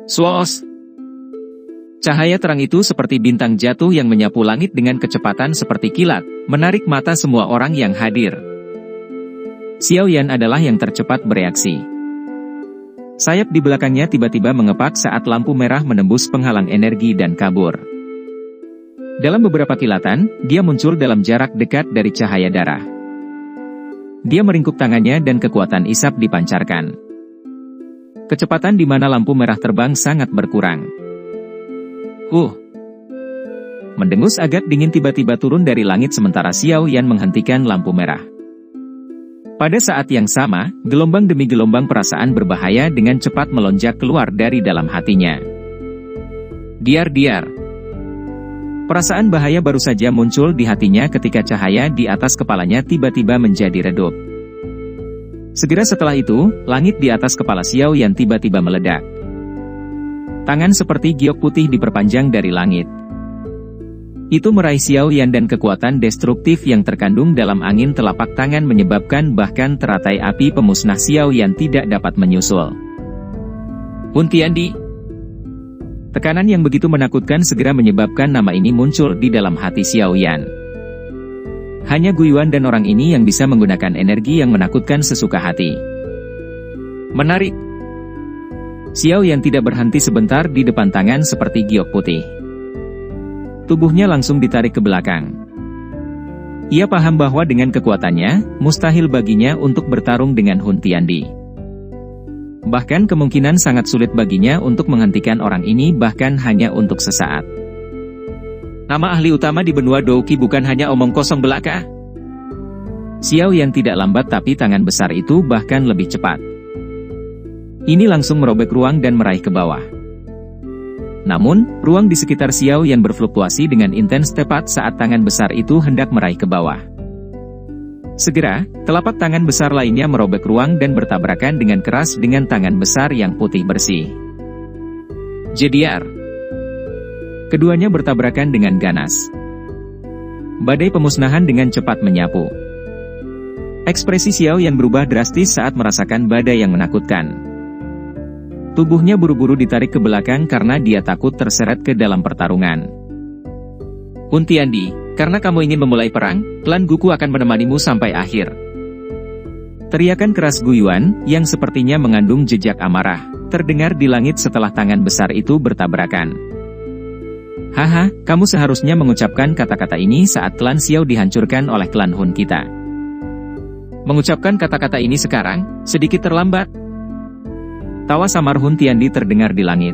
Swoosh! Cahaya terang itu seperti bintang jatuh yang menyapu langit dengan kecepatan seperti kilat, menarik mata semua orang yang hadir. Xiao Yan adalah yang tercepat bereaksi. Sayap di belakangnya tiba-tiba mengepak saat lampu merah menembus penghalang energi dan kabur. Dalam beberapa kilatan, dia muncul dalam jarak dekat dari cahaya darah. Dia meringkuk tangannya dan kekuatan isap dipancarkan. Kecepatan di mana lampu merah terbang sangat berkurang. Mendengus agak dingin tiba-tiba turun dari langit sementara Xiao Yan menghentikan lampu merah. Pada saat yang sama, gelombang demi gelombang perasaan berbahaya dengan cepat melonjak keluar dari dalam hatinya. Diar-diar. Perasaan bahaya baru saja muncul di hatinya ketika cahaya di atas kepalanya tiba-tiba menjadi redup. Segera setelah itu, langit di atas kepala Xiao Yan tiba-tiba meledak. Tangan seperti giok putih diperpanjang dari langit. Itu meraih Xiao Yan dan kekuatan destruktif yang terkandung dalam angin telapak tangan menyebabkan bahkan teratai api pemusnah Xiao Yan tidak dapat menyusul. Hun Tiandi. Tekanan yang begitu menakutkan segera menyebabkan nama ini muncul di dalam hati Xiao Yan. Hanya Guiyuan dan orang ini yang bisa menggunakan energi yang menakutkan sesuka hati. Menarik. Xiao Yan tidak berhenti sebentar di depan tangan seperti giok putih. Tubuhnya langsung ditarik ke belakang. Ia paham bahwa dengan kekuatannya, mustahil baginya untuk bertarung dengan Hun Tiandi. Bahkan kemungkinan sangat sulit baginya untuk menghentikan orang ini bahkan hanya untuk sesaat. Nama ahli utama di benua Douqi bukan hanya omong kosong belaka. Xiao Yan tidak lambat tapi tangan besar itu bahkan lebih cepat. Ini langsung merobek ruang dan meraih ke bawah. Namun, ruang di sekitar Xiao Yan berfluktuasi dengan intens tepat saat tangan besar itu hendak meraih ke bawah. Segera, telapak tangan besar lainnya merobek ruang dan bertabrakan dengan keras dengan tangan besar yang putih bersih. Jediar. Keduanya bertabrakan dengan ganas. Badai pemusnahan dengan cepat menyapu. Ekspresi Xiao Yan berubah drastis saat merasakan badai yang menakutkan. Tubuhnya buru-buru ditarik ke belakang karena dia takut terseret ke dalam pertarungan. Hun Tiandi, karena kamu ingin memulai perang, klan Guku akan menemanimu sampai akhir. Teriakan keras Guiyuan, yang sepertinya mengandung jejak amarah, terdengar di langit setelah tangan besar itu bertabrakan. Haha, kamu seharusnya mengucapkan kata-kata ini saat klan Xiao dihancurkan oleh klan Hun kita. Mengucapkan kata-kata ini sekarang, sedikit terlambat. Tawa samar Hun Tiandi terdengar di langit.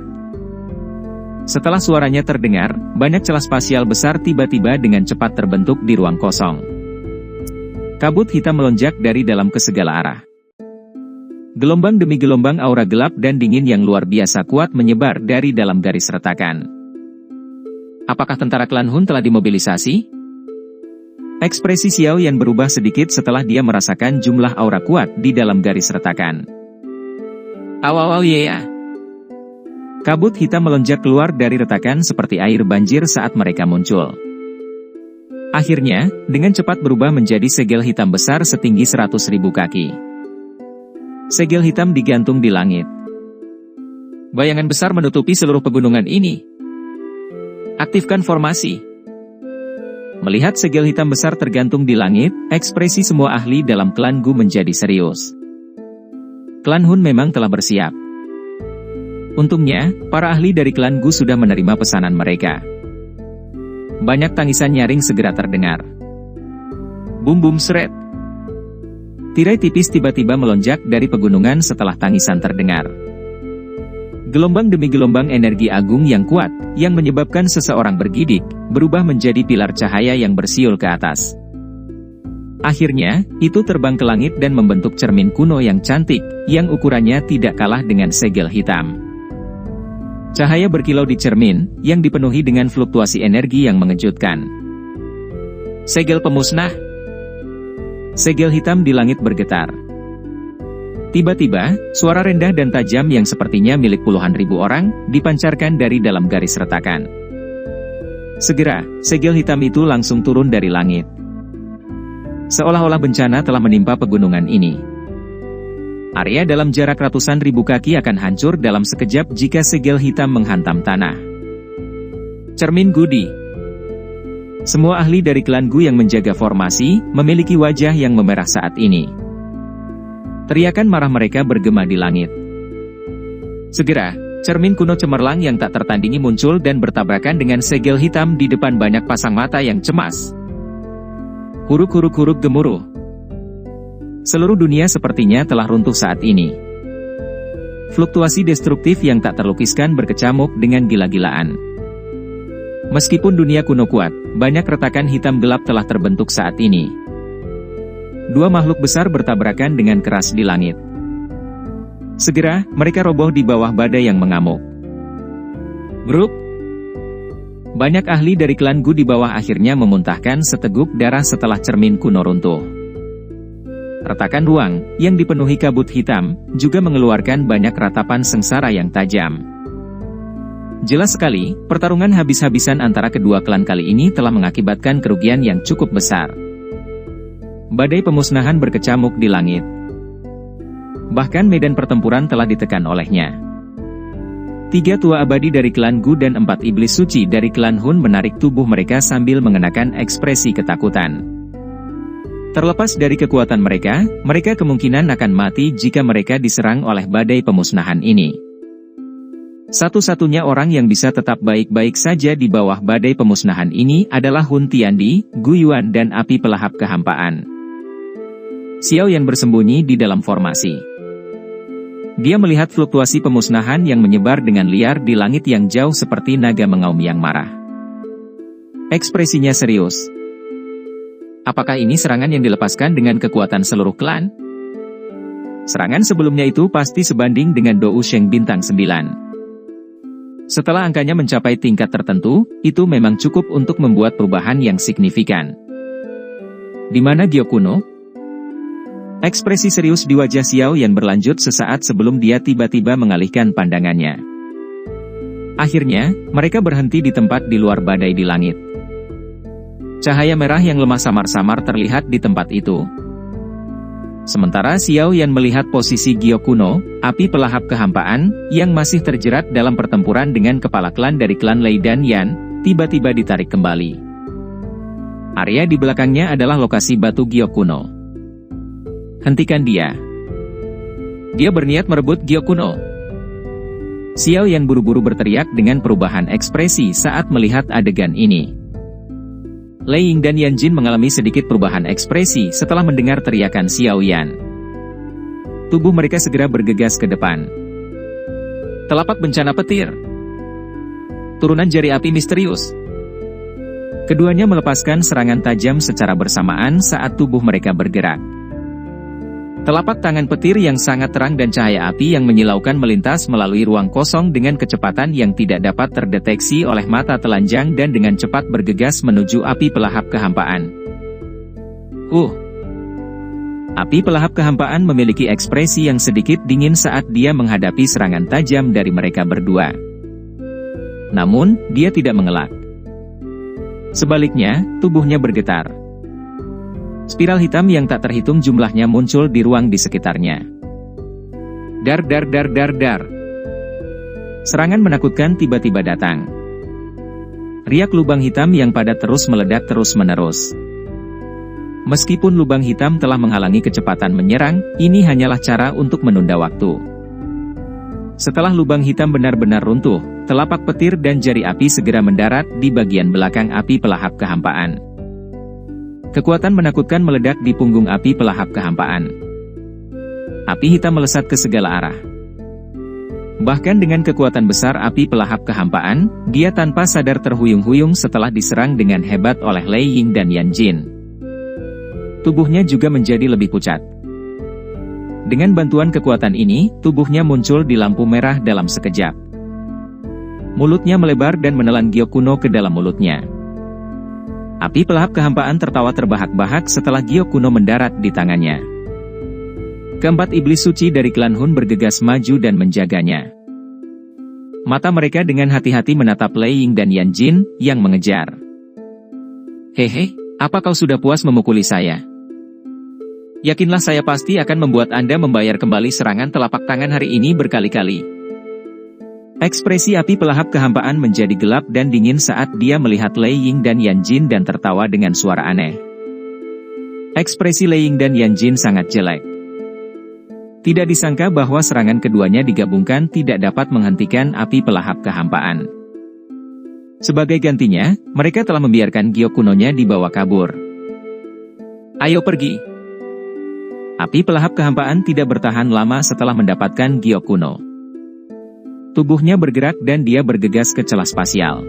Setelah suaranya terdengar, banyak celah spasial besar tiba-tiba dengan cepat terbentuk di ruang kosong. Kabut hitam melonjak dari dalam ke segala arah. Gelombang demi gelombang aura gelap dan dingin yang luar biasa kuat menyebar dari dalam garis retakan. Apakah tentara klan Hun telah dimobilisasi? Ekspresi Xiao Yan berubah sedikit setelah dia merasakan jumlah aura kuat di dalam garis retakan. Ya. Kabut hitam melonjak keluar dari retakan seperti air banjir saat mereka muncul. Akhirnya, dengan cepat berubah menjadi segel hitam besar setinggi 100.000 kaki. Segel hitam digantung di langit. Bayangan besar menutupi seluruh pegunungan ini. Aktifkan formasi. Melihat segel hitam besar tergantung di langit, ekspresi semua ahli dalam klan Gu menjadi serius. Klan Hun memang telah bersiap. Untungnya, para ahli dari klan Gu sudah menerima pesanan mereka. Banyak tangisan nyaring segera terdengar. Bum-bum seret. Tirai tipis tiba-tiba melonjak dari pegunungan setelah tangisan terdengar. Gelombang demi gelombang energi agung yang kuat, yang menyebabkan seseorang bergidik, berubah menjadi pilar cahaya yang bersiul ke atas. Akhirnya, itu terbang ke langit dan membentuk cermin kuno yang cantik, yang ukurannya tidak kalah dengan segel hitam. Cahaya berkilau di cermin, yang dipenuhi dengan fluktuasi energi yang mengejutkan. Segel pemusnah. Segel hitam di langit bergetar. Tiba-tiba, suara rendah dan tajam yang sepertinya milik puluhan ribu orang, dipancarkan dari dalam garis retakan. Segera, segel hitam itu langsung turun dari langit. Seolah-olah bencana telah menimpa pegunungan ini. Area dalam jarak ratusan ribu kaki akan hancur dalam sekejap jika segel hitam menghantam tanah. Cermin Gudi. Semua ahli dari klan Gu yang menjaga formasi, memiliki wajah yang memerah saat ini. Teriakan marah mereka bergema di langit. Segera, cermin kuno cemerlang yang tak tertandingi muncul dan bertabrakan dengan segel hitam di depan banyak pasang mata yang cemas. Huruf-huruf gemuruh. Seluruh dunia sepertinya telah runtuh saat ini. Fluktuasi destruktif yang tak terlukiskan berkecamuk dengan gila-gilaan. Meskipun dunia kuno kuat, banyak retakan hitam gelap telah terbentuk saat ini. Dua makhluk besar bertabrakan dengan keras di langit. Segera, mereka roboh di bawah badai yang mengamuk. Grup. Banyak ahli dari klan Gu di bawah akhirnya memuntahkan seteguk darah setelah cermin kuno runtuh. Retakan ruang, yang dipenuhi kabut hitam, juga mengeluarkan banyak ratapan sengsara yang tajam. Jelas sekali, pertarungan habis-habisan antara kedua klan kali ini telah mengakibatkan kerugian yang cukup besar. Badai pemusnahan berkecamuk di langit. Bahkan medan pertempuran telah ditekan olehnya. 3 tua abadi dari klan Gu dan 4 iblis suci dari klan Hun menarik tubuh mereka sambil mengenakan ekspresi ketakutan. Terlepas dari kekuatan mereka, mereka kemungkinan akan mati jika mereka diserang oleh badai pemusnahan ini. Satu-satunya orang yang bisa tetap baik-baik saja di bawah badai pemusnahan ini adalah Hun Tiandi, Gu Yuan dan api pelahap kehampaan. Xiao Yan bersembunyi di dalam formasi. Dia melihat fluktuasi pemusnahan yang menyebar dengan liar di langit yang jauh seperti naga mengaum yang marah. Ekspresinya serius. Apakah ini serangan yang dilepaskan dengan kekuatan seluruh klan? Serangan sebelumnya itu pasti sebanding dengan Dou Sheng bintang 9. Setelah angkanya mencapai tingkat tertentu, itu memang cukup untuk membuat perubahan yang signifikan. Di mana Gyo kuno? Ekspresi serius di wajah Xiao Yan berlanjut sesaat sebelum dia tiba-tiba mengalihkan pandangannya. Akhirnya, mereka berhenti di tempat di luar badai di langit. Cahaya merah yang lemah samar-samar terlihat di tempat itu. Sementara Xiao Yan melihat posisi Gyo kuno, api pelahap kehampaan, yang masih terjerat dalam pertempuran dengan kepala klan dari klan Lei dan Yan, tiba-tiba ditarik kembali. Area di belakangnya adalah lokasi batu Gyo kuno. Hentikan dia. Dia berniat merebut Gyo kuno. Xiao Yan buru-buru berteriak dengan perubahan ekspresi saat melihat adegan ini. Lei Ying dan Yan Jin mengalami sedikit perubahan ekspresi setelah mendengar teriakan Xiao Yan. Tubuh mereka segera bergegas ke depan. Telapak bencana petir. Turunan jari api misterius. Keduanya melepaskan serangan tajam secara bersamaan saat tubuh mereka bergerak. Telapak tangan petir yang sangat terang dan cahaya api yang menyilaukan melintas melalui ruang kosong dengan kecepatan yang tidak dapat terdeteksi oleh mata telanjang dan dengan cepat bergegas menuju api pelahap kehampaan. Api pelahap kehampaan memiliki ekspresi yang sedikit dingin saat dia menghadapi serangan tajam dari mereka berdua. Namun, dia tidak mengelak. Sebaliknya, tubuhnya bergetar. Spiral hitam yang tak terhitung jumlahnya muncul di ruang di sekitarnya. Dar. Serangan menakutkan tiba-tiba datang. Riak lubang hitam yang padat terus meledak terus-menerus. Meskipun lubang hitam telah menghalangi kecepatan menyerang, ini hanyalah cara untuk menunda waktu. Setelah lubang hitam benar-benar runtuh, telapak petir dan jari api segera mendarat di bagian belakang api pelahap kehampaan. Kekuatan menakutkan meledak di punggung api pelahap kehampaan. Api hitam melesat ke segala arah. Bahkan dengan kekuatan besar api pelahap kehampaan, dia tanpa sadar terhuyung-huyung setelah diserang dengan hebat oleh Lei Ying dan Yan Jin. Tubuhnya juga menjadi lebih pucat. Dengan bantuan kekuatan ini, tubuhnya muncul di lampu merah dalam sekejap. Mulutnya melebar dan menelan Gyo kuno ke dalam mulutnya. Api pelahap kehampaan tertawa terbahak-bahak setelah Gyo kuno mendarat di tangannya. Keempat iblis suci dari klan Hun bergegas maju dan menjaganya. Mata mereka dengan hati-hati menatap Lei Ying dan Yan Jin, yang mengejar. Hehe, apa kau sudah puas memukuli saya? Yakinlah saya pasti akan membuat Anda membayar kembali serangan telapak tangan hari ini berkali-kali. Ekspresi api pelahap kehampaan menjadi gelap dan dingin saat dia melihat Lei Ying dan Yan Jin dan tertawa dengan suara aneh. Ekspresi Lei Ying dan Yan Jin sangat jelek. Tidak disangka bahwa serangan keduanya digabungkan tidak dapat menghentikan api pelahap kehampaan. Sebagai gantinya, mereka telah membiarkan Gyokuno-nya dibawa kabur. Ayo pergi. Api pelahap kehampaan tidak bertahan lama setelah mendapatkan Gyokuno. Tubuhnya bergerak dan dia bergegas ke celah spasial.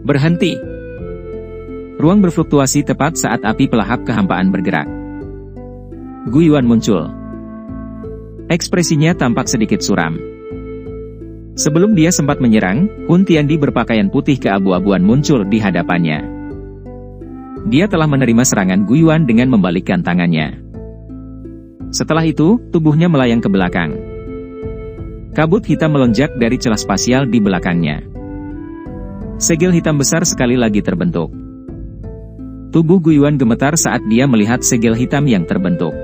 Berhenti. Ruang berfluktuasi tepat saat api pelahap kehampaan bergerak. Gu Yuan muncul. Ekspresinya tampak sedikit suram. Sebelum dia sempat menyerang, Hun Tiandi berpakaian putih keabu-abuan muncul di hadapannya. Dia telah menerima serangan Gu Yuan dengan membalikkan tangannya. Setelah itu, tubuhnya melayang ke belakang. Kabut hitam melonjak dari celah spasial di belakangnya. Segel hitam besar sekali lagi terbentuk. Tubuh Gu Yuan gemetar saat dia melihat segel hitam yang terbentuk.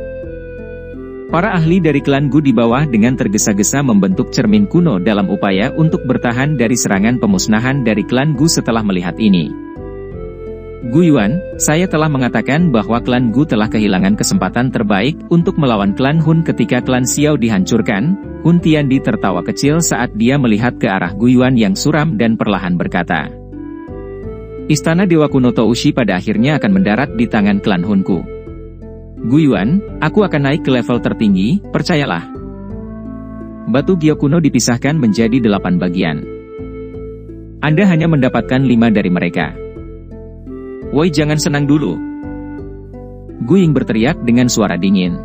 Para ahli dari klan Gu di bawah dengan tergesa-gesa membentuk cermin kuno dalam upaya untuk bertahan dari serangan pemusnahan dari klan Gu setelah melihat ini. Gu Yuan, saya telah mengatakan bahwa klan Gu telah kehilangan kesempatan terbaik untuk melawan klan Hun ketika klan Xiao dihancurkan. Hun Tiandi tertawa kecil saat dia melihat ke arah Gu Yuan yang suram dan perlahan berkata, Istana Dewa Kuno Toushi pada akhirnya akan mendarat di tangan klan Hunku. Gu Yuan, aku akan naik ke level tertinggi, percayalah. Batu Gyokuno dipisahkan menjadi 8 bagian. Anda hanya mendapatkan 5 dari mereka. Woi, jangan senang dulu. Gu Ying berteriak dengan suara dingin.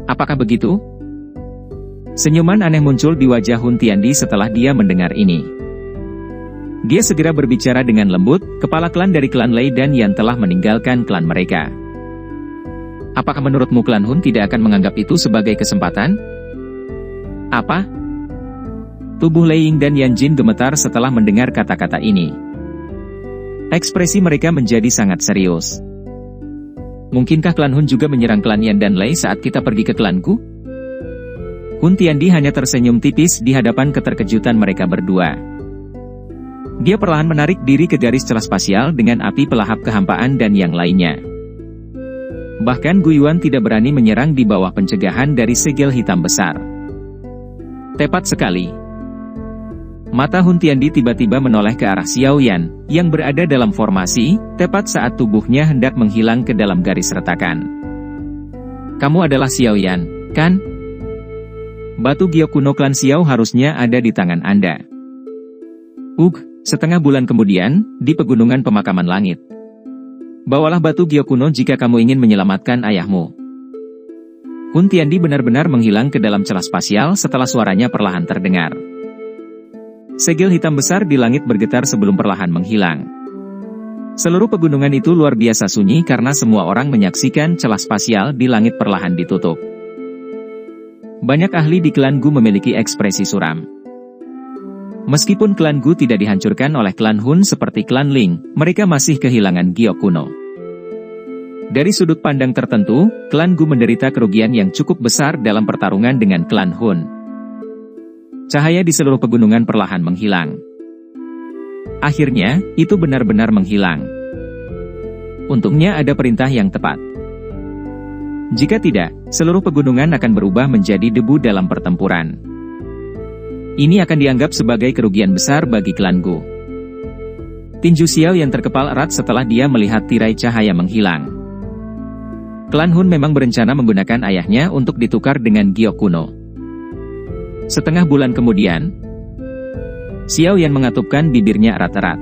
Apakah begitu? Senyuman aneh muncul di wajah Hun Tiandi setelah dia mendengar ini. Dia segera berbicara dengan lembut, kepala klan dari klan Lei dan Yan telah meninggalkan klan mereka. Apakah menurutmu klan Hun tidak akan menganggap itu sebagai kesempatan? Apa? Tubuh Lei Ying dan Yan Jin gemetar setelah mendengar kata-kata ini. Ekspresi mereka menjadi sangat serius. Mungkinkah klan Hun juga menyerang klan Yan dan Lei saat kita pergi ke klanku? Hun Tiandi hanya tersenyum tipis di hadapan keterkejutan mereka berdua. Dia perlahan menarik diri ke garis celah spasial dengan api pelahap kehampaan dan yang lainnya. Bahkan Gu Yuan tidak berani menyerang di bawah pencegahan dari segel hitam besar. Tepat sekali. Mata Hun Tiandi tiba-tiba menoleh ke arah Xiao Yan, yang berada dalam formasi, tepat saat tubuhnya hendak menghilang ke dalam garis retakan. Kamu adalah Xiao Yan, kan? Batu Gyokuno klan Xiao harusnya ada di tangan Anda. Setengah bulan kemudian, di pegunungan pemakaman langit. Bawalah batu Gyokuno jika kamu ingin menyelamatkan ayahmu. Hun Tiandi benar-benar menghilang ke dalam celah spasial setelah suaranya perlahan terdengar. Segel hitam besar di langit bergetar sebelum perlahan menghilang. Seluruh pegunungan itu luar biasa sunyi karena semua orang menyaksikan celah spasial di langit perlahan ditutup. Banyak ahli di klan Gu memiliki ekspresi suram. Meskipun klan Gu tidak dihancurkan oleh klan Hun seperti klan Ling, mereka masih kehilangan Gyokuno. Dari sudut pandang tertentu, klan Gu menderita kerugian yang cukup besar dalam pertarungan dengan klan Hun. Cahaya di seluruh pegunungan perlahan menghilang. Akhirnya, itu benar-benar menghilang. Untungnya ada perintah yang tepat. Jika tidak, seluruh pegunungan akan berubah menjadi debu dalam pertempuran. Ini akan dianggap sebagai kerugian besar bagi klan Gu. Tinju Xiao yang terkepal erat setelah dia melihat tirai cahaya menghilang. Klan Hun memang berencana menggunakan ayahnya untuk ditukar dengan Gyokuno. Setengah bulan kemudian, Xiao Yan mengatupkan bibirnya erat-erat.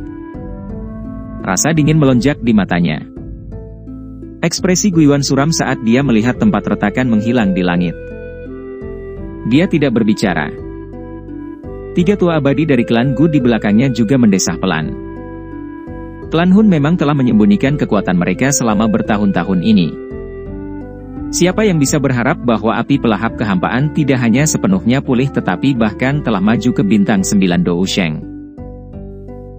Rasa dingin melonjak di matanya. Ekspresi Gu Yuan suram saat dia melihat tempat retakan menghilang di langit. Dia tidak berbicara. 3 tua abadi dari klan Gu di belakangnya juga mendesah pelan. Klan Hun memang telah menyembunyikan kekuatan mereka selama bertahun-tahun ini. Siapa yang bisa berharap bahwa api pelahap kehampaan tidak hanya sepenuhnya pulih tetapi bahkan telah maju ke bintang 9 Dousheng.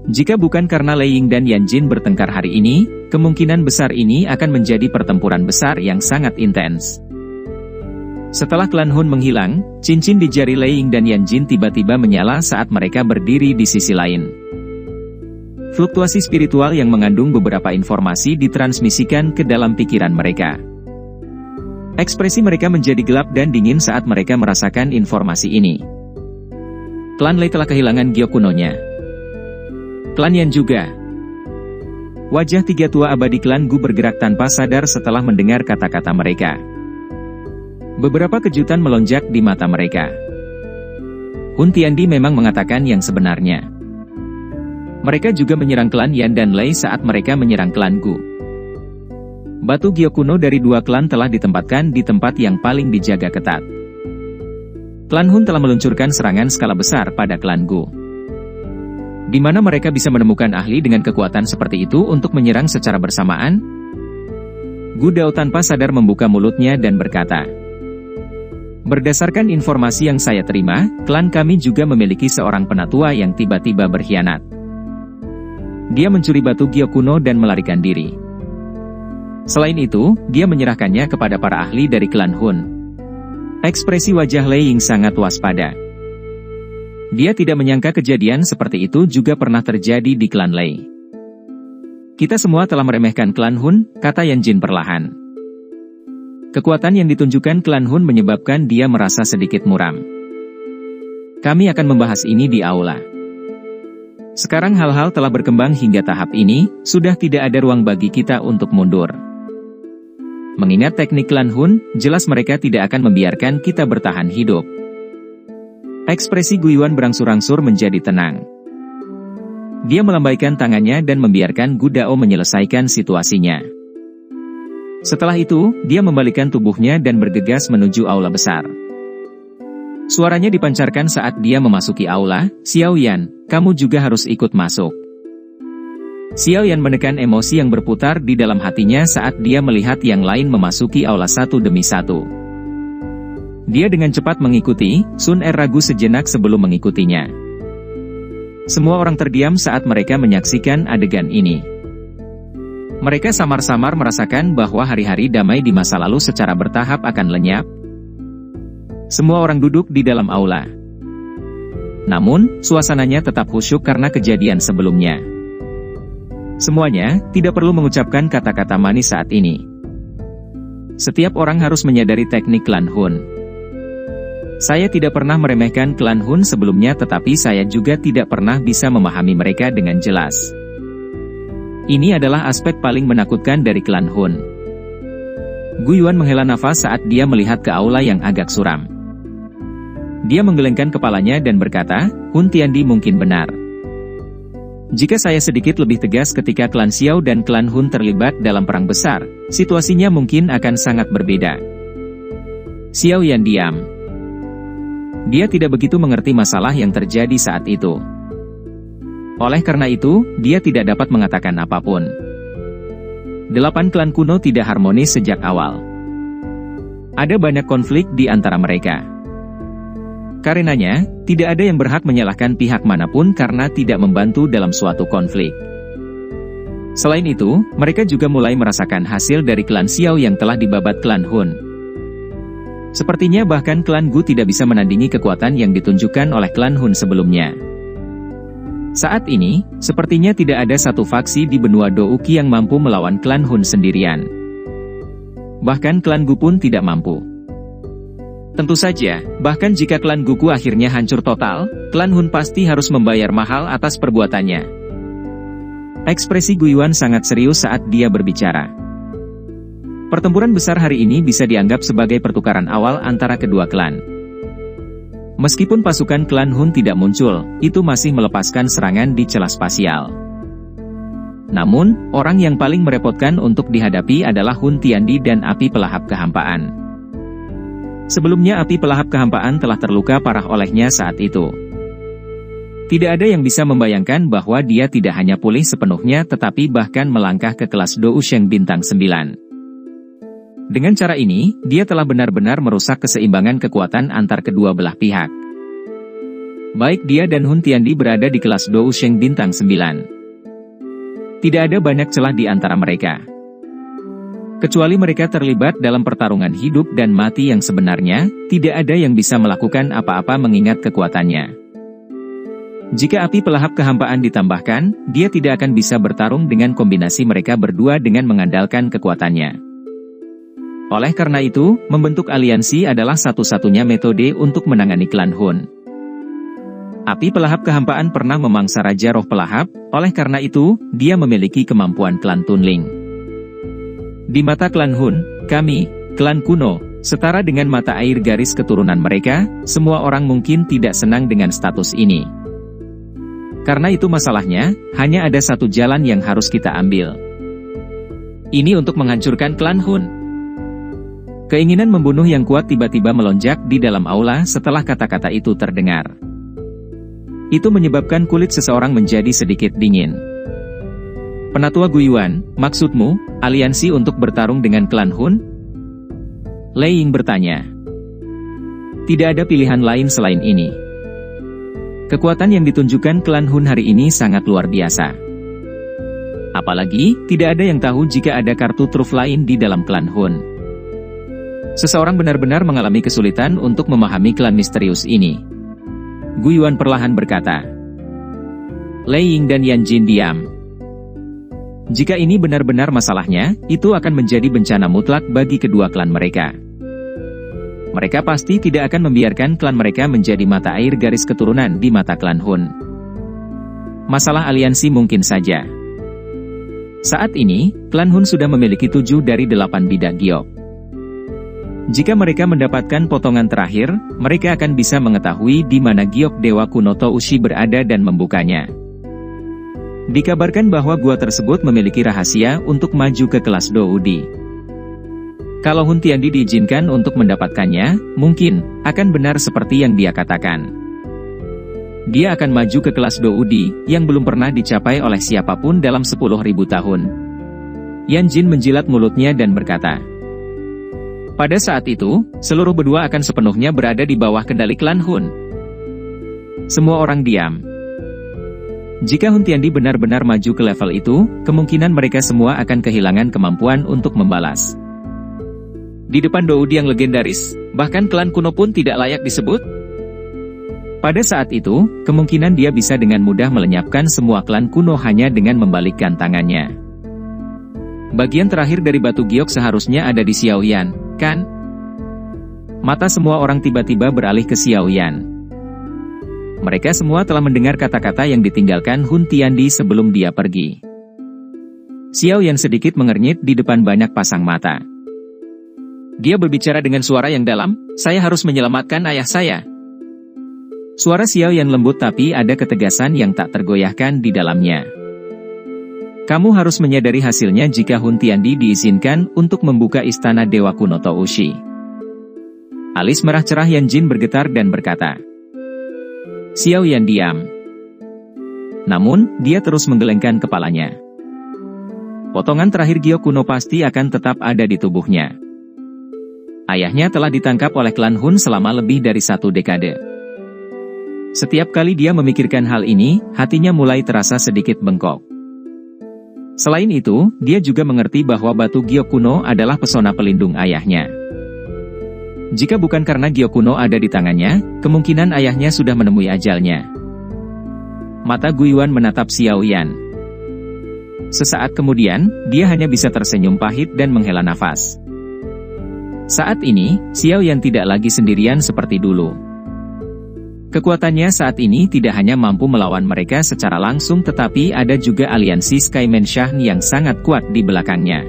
Jika bukan karena Lei Ying dan Yan Jin bertengkar hari ini, kemungkinan besar ini akan menjadi pertempuran besar yang sangat intens. Setelah klan Hun menghilang, cincin di jari Lei Ying dan Yan Jin tiba-tiba menyala saat mereka berdiri di sisi lain. Fluktuasi spiritual yang mengandung beberapa informasi ditransmisikan ke dalam pikiran mereka. Ekspresi mereka menjadi gelap dan dingin saat mereka merasakan informasi ini. Klan Lei telah kehilangan Gyokuno-nya. Klan Yan juga. Wajah tiga tua abadi klan Gu bergerak tanpa sadar setelah mendengar kata-kata mereka. Beberapa kejutan melonjak di mata mereka. Hun Tiandi memang mengatakan yang sebenarnya. Mereka juga menyerang klan Yan dan Lei saat mereka menyerang klan Gu. Batu Gyokuno dari dua klan telah ditempatkan di tempat yang paling dijaga ketat. Klan Hun telah meluncurkan serangan skala besar pada klan Gu. Di mana mereka bisa menemukan ahli dengan kekuatan seperti itu untuk menyerang secara bersamaan? Gu Dao tanpa sadar membuka mulutnya dan berkata, "Berdasarkan informasi yang saya terima, klan kami juga memiliki seorang penatua yang tiba-tiba berkhianat. Dia mencuri batu Gyokuno dan melarikan diri. Selain itu, dia menyerahkannya kepada para ahli dari klan Hun." Ekspresi wajah Lei Ying sangat waspada. Dia tidak menyangka kejadian seperti itu juga pernah terjadi di klan Lei. "Kita semua telah meremehkan klan Hun," kata Yan Jin perlahan. Kekuatan yang ditunjukkan klan Hun menyebabkan dia merasa sedikit muram. "Kami akan membahas ini di aula. Sekarang hal-hal telah berkembang hingga tahap ini, sudah tidak ada ruang bagi kita untuk mundur. Mengingat teknik klan Hun, jelas mereka tidak akan membiarkan kita bertahan hidup." Ekspresi Gu Yuan berangsur-angsur menjadi tenang. Dia melambaikan tangannya dan membiarkan Gu Dao menyelesaikan situasinya. Setelah itu, dia membalikan tubuhnya dan bergegas menuju aula besar. Suaranya dipancarkan saat dia memasuki aula, "Xiao Yan, kamu juga harus ikut masuk." Xiao Yan menekan emosi yang berputar di dalam hatinya saat dia melihat yang lain memasuki aula satu demi satu. Dia dengan cepat mengikuti, Sun Er ragu sejenak sebelum mengikutinya. Semua orang terdiam saat mereka menyaksikan adegan ini. Mereka samar-samar merasakan bahwa hari-hari damai di masa lalu secara bertahap akan lenyap. Semua orang duduk di dalam aula. Namun, suasananya tetap khusyuk karena kejadian sebelumnya. Semuanya tidak perlu mengucapkan kata-kata manis saat ini. Setiap orang harus menyadari teknik klan Hun. Saya tidak pernah meremehkan klan Hun sebelumnya, tetapi saya juga tidak pernah bisa memahami mereka dengan jelas. Ini adalah aspek paling menakutkan dari klan Hun. Gu Yuan menghela nafas saat dia melihat ke aula yang agak suram. Dia menggelengkan kepalanya dan berkata, "Hun Tiandi mungkin benar. Jika saya sedikit lebih tegas ketika klan Xiao dan klan Hun terlibat dalam perang besar, situasinya mungkin akan sangat berbeda." Xiao Yan diam. Dia tidak begitu mengerti masalah yang terjadi saat itu. Oleh karena itu, dia tidak dapat mengatakan apapun. 8 klan kuno tidak harmonis sejak awal. Ada banyak konflik di antara mereka. Karenanya, tidak ada yang berhak menyalahkan pihak manapun karena tidak membantu dalam suatu konflik. Selain itu, mereka juga mulai merasakan hasil dari klan Xiao yang telah dibabat klan Hun. Sepertinya bahkan klan Gu tidak bisa menandingi kekuatan yang ditunjukkan oleh klan Hun sebelumnya. Saat ini, sepertinya tidak ada satu faksi di benua Douki yang mampu melawan klan Hun sendirian. Bahkan klan Gu pun tidak mampu. Tentu saja, bahkan jika klan Guku akhirnya hancur total, klan Hun pasti harus membayar mahal atas perbuatannya. Ekspresi Gu Yuan sangat serius saat dia berbicara. Pertempuran besar hari ini bisa dianggap sebagai pertukaran awal antara kedua klan. Meskipun pasukan klan Hun tidak muncul, itu masih melepaskan serangan di celah spasial. Namun, orang yang paling merepotkan untuk dihadapi adalah Hun Tiandi dan api pelahap kehampaan. Sebelumnya api pelahap kehampaan telah terluka parah olehnya saat itu. Tidak ada yang bisa membayangkan bahwa dia tidak hanya pulih sepenuhnya tetapi bahkan melangkah ke kelas Dou Sheng bintang 9. Dengan cara ini, dia telah benar-benar merusak keseimbangan kekuatan antar kedua belah pihak. Baik dia dan Hun Tiandi berada di kelas Dou Sheng bintang 9. Tidak ada banyak celah di antara mereka. Kecuali mereka terlibat dalam pertarungan hidup dan mati yang sebenarnya, tidak ada yang bisa melakukan apa-apa mengingat kekuatannya. Jika api pelahap kehampaan ditambahkan, dia tidak akan bisa bertarung dengan kombinasi mereka berdua dengan mengandalkan kekuatannya. Oleh karena itu, membentuk aliansi adalah satu-satunya metode untuk menangani klan Hun. Api pelahap kehampaan pernah memangsa Raja Roh Pelahap, oleh karena itu, dia memiliki kemampuan klan Tunling. Di mata klan Hun, kami, klan kuno, setara dengan mata air garis keturunan mereka, semua orang mungkin tidak senang dengan status ini. Karena itu masalahnya, hanya ada satu jalan yang harus kita ambil. Ini untuk menghancurkan klan Hun. Keinginan membunuh yang kuat tiba-tiba melonjak di dalam aula setelah kata-kata itu terdengar. Itu menyebabkan kulit seseorang menjadi sedikit dingin. Penatua Guiyuan, maksudmu, aliansi untuk bertarung dengan klan Hun? Lei Ying bertanya. Tidak ada pilihan lain selain ini. Kekuatan yang ditunjukkan klan Hun hari ini sangat luar biasa. Apalagi, tidak ada yang tahu jika ada kartu truf lain di dalam klan Hun. Seseorang benar-benar mengalami kesulitan untuk memahami klan misterius ini. Guiyuan perlahan berkata. Lei Ying dan Yan Jin diam. Jika ini benar-benar masalahnya, itu akan menjadi bencana mutlak bagi kedua klan mereka. Mereka pasti tidak akan membiarkan klan mereka menjadi mata air garis keturunan di mata klan Hun. Masalah aliansi mungkin saja. Saat ini, klan Hun sudah memiliki 7 dari 8 bidak giok. Jika mereka mendapatkan potongan terakhir, mereka akan bisa mengetahui di mana giok Dewa Kuno Toushi berada dan membukanya. Dikabarkan bahwa gua tersebut memiliki rahasia untuk maju ke kelas Doudi. Kalau Hun Tiandi diizinkan untuk mendapatkannya, mungkin akan benar seperti yang dia katakan. Dia akan maju ke kelas Doudi, yang belum pernah dicapai oleh siapapun dalam 10.000 tahun. Yan Jin menjilat mulutnya dan berkata, pada saat itu, seluruh benua akan sepenuhnya berada di bawah kendali klan Hun. Semua orang diam. Jika Hun Tiandi benar-benar maju ke level itu, kemungkinan mereka semua akan kehilangan kemampuan untuk membalas. Di depan Doudi yang legendaris, bahkan klan kuno pun tidak layak disebut. Pada saat itu, kemungkinan dia bisa dengan mudah melenyapkan semua klan kuno hanya dengan membalikkan tangannya. Bagian terakhir dari batu giok seharusnya ada di Xiaoyan, kan? Mata semua orang tiba-tiba beralih ke Xiaoyan. Mereka semua telah mendengar kata-kata yang ditinggalkan Hun Tiandi sebelum dia pergi. Xiaoyan sedikit mengernyit di depan banyak pasang mata. Dia berbicara dengan suara yang dalam, saya harus menyelamatkan ayah saya. Suara Xiaoyan lembut tapi ada ketegasan yang tak tergoyahkan di dalamnya. Kamu harus menyadari hasilnya jika Hun Tiandi diizinkan untuk membuka istana Dewa Kuno Toushi. Alis merah cerah Yan Jin bergetar dan berkata. Xiaoyan diam. Namun, dia terus menggelengkan kepalanya. Potongan terakhir giok kuno pasti akan tetap ada di tubuhnya. Ayahnya telah ditangkap oleh klan Hun selama lebih dari 1 dekade. Setiap kali dia memikirkan hal ini, hatinya mulai terasa sedikit bengkok. Selain itu, dia juga mengerti bahwa batu giok kuno adalah pesona pelindung ayahnya. Jika bukan karena giok kuno ada di tangannya, kemungkinan ayahnya sudah menemui ajalnya. Mata Guiyuan menatap Xiaoyan. Sesaat kemudian, dia hanya bisa tersenyum pahit dan menghela nafas. Saat ini, Xiaoyan tidak lagi sendirian seperti dulu. Kekuatannya saat ini tidak hanya mampu melawan mereka secara langsung tetapi ada juga aliansi Skyman Shan yang sangat kuat di belakangnya.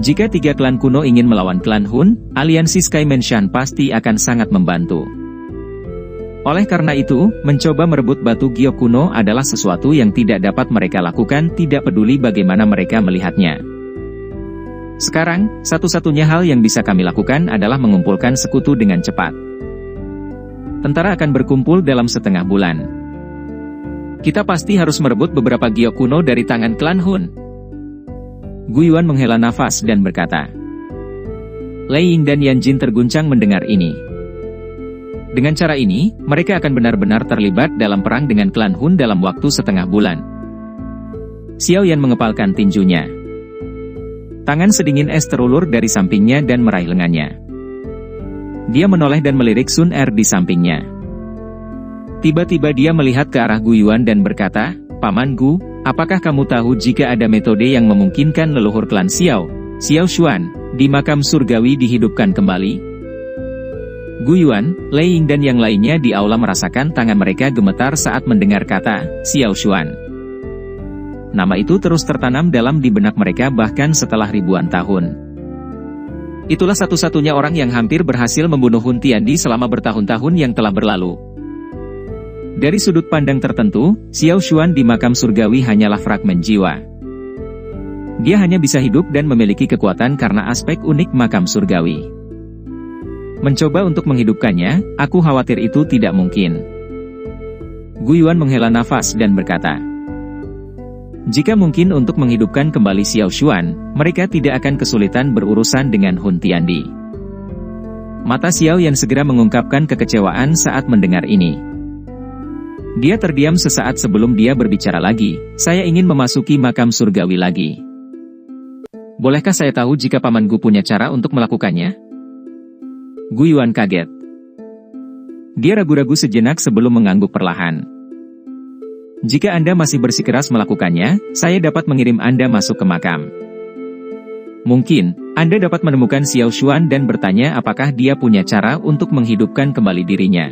Jika 3 klan kuno ingin melawan klan Hun, aliansi Skyman Shan pasti akan sangat membantu. Oleh karena itu, mencoba merebut batu giok kuno adalah sesuatu yang tidak dapat mereka lakukan tidak peduli bagaimana mereka melihatnya. Sekarang, satu-satunya hal yang bisa kami lakukan adalah mengumpulkan sekutu dengan cepat. Tentara akan berkumpul dalam setengah bulan. Kita pasti harus merebut beberapa giok kuno dari tangan klan Hun. Guiyuan menghela nafas dan berkata. Lei Ying dan Yan Jin terguncang mendengar ini. Dengan cara ini, mereka akan benar-benar terlibat dalam perang dengan klan Hun dalam waktu setengah bulan. Xiao Yan mengepalkan tinjunya. Tangan sedingin es terulur dari sampingnya dan meraih lengannya. Dia menoleh dan melirik Sun Er di sampingnya. Tiba-tiba dia melihat ke arah Gu Yuan dan berkata, "Paman Gu, apakah kamu tahu jika ada metode yang memungkinkan leluhur klan Xiao Xuan, di makam surgawi dihidupkan kembali?" Gu Yuan, Lei Ying dan yang lainnya di aula merasakan tangan mereka gemetar saat mendengar kata Xiao Xuan. Nama itu terus tertanam dalam di benak mereka bahkan setelah ribuan tahun. Itulah satu-satunya orang yang hampir berhasil membunuh Hun Tiandi selama bertahun-tahun yang telah berlalu. Dari sudut pandang tertentu, Xiao Xuan di makam surgawi hanyalah fragmen jiwa. Dia hanya bisa hidup dan memiliki kekuatan karena aspek unik makam surgawi. Mencoba untuk menghidupkannya, aku khawatir itu tidak mungkin. Gu Yuan menghela nafas dan berkata, "Jika mungkin untuk menghidupkan kembali Xiao Xuan, mereka tidak akan kesulitan berurusan dengan Hun Tiandi." Mata Xiao Yan segera mengungkapkan kekecewaan saat mendengar ini. Dia terdiam sesaat sebelum dia berbicara lagi, "Saya ingin memasuki makam surgawi lagi. Bolehkah saya tahu jika Paman Gu punya cara untuk melakukannya?" Gu Yuan kaget. Dia ragu-ragu sejenak sebelum mengangguk perlahan. "Jika Anda masih bersikeras melakukannya, saya dapat mengirim Anda masuk ke makam. Mungkin, Anda dapat menemukan Xiao Xuan dan bertanya apakah dia punya cara untuk menghidupkan kembali dirinya."